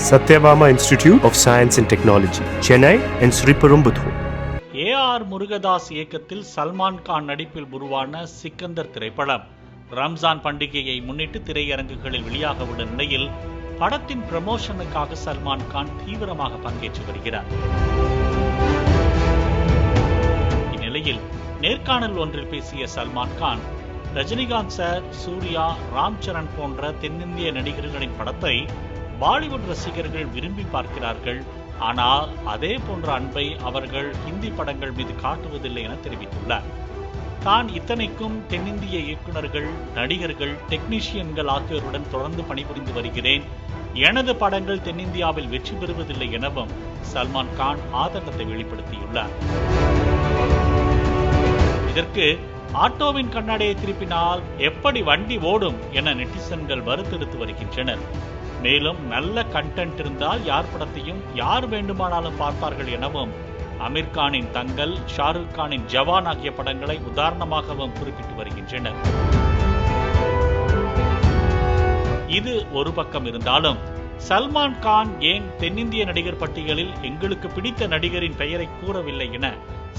Satyabama Institute of Science and Technology, Chennai and Sriperumbudur. AR Murugadoss இயக்கத்தில் சல்மான் கான் நடிப்பில் உருவான சிக்கந்தர் திரைப்படம் ரம்ஜான் பண்டிகையை முன்னிட்டு திரையரங்குகளில் வெளியாக உள்ள நிலையில் படத்தின் ப்ரமோஷனுக்காக சல்மான் கான் தீவிரமாக பங்கேற்று வருகிறார். இந்நிலையில் நேர்காணல் ஒன்றில் பேசிய சல்மான் கான், ரஜினிகாந்த் சார், சூர்யா, ராம் சரண் போன்ற தென்னிந்திய நடிகர்களின் படத்தை பாலிவுட் ரசிகர்கள் விரும்பி பார்க்கிறார்கள். ஆனால் அதே போன்ற அன்பை அவர்கள் ஹிந்தி படங்கள் மீது காட்டுவதில்லை என தெரிவித்துள்ளார். தான் இத்தனைக்கும் தென்னிந்திய இயக்குநர்கள், நடிகர்கள், டெக்னீஷியன்கள் ஆகியோருடன் தொடர்ந்து பணிபுரிந்து வருகிறேன். எனது படங்கள் தென்னிந்தியாவில் வெற்றி பெறுவதில்லை எனவும் சல்மான் கான் ஆதங்கத்தை வெளிப்படுத்தியுள்ளார். இதற்கு ஆட்டோவின் கண்ணாடியை திருப்பினால் எப்படி வண்டி ஓடும் என நெட்டிசன்கள் வருத்தெடுத்து வருகின்றனர். மேலும் நல்ல கண்டென்ட் இருந்தால் யார் படத்தையும் யார் வேண்டுமானாலும் பார்ப்பார்கள் எனவும் அமீர் கானின் தங்கல், ஷாருக் கானின் ஜவான் ஆகிய படங்களை உதாரணமாகவும் குறிப்பிட்டு வருகின்றனர். இது ஒரு பக்கம் இருந்தாலும் சல்மான் கான் ஏன் தென்னிந்திய நடிகர் பட்டியலில் எங்களுக்கு பிடித்த நடிகரின் பெயரை கூறவில்லை என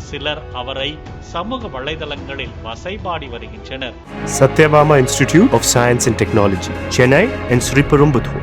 சிலர் அவரை சமூக வலைதளங்களில் வசைபாடி வருகின்றனர். Satyabama Institute of Science and Technology, Chennai and Sriperumbudur.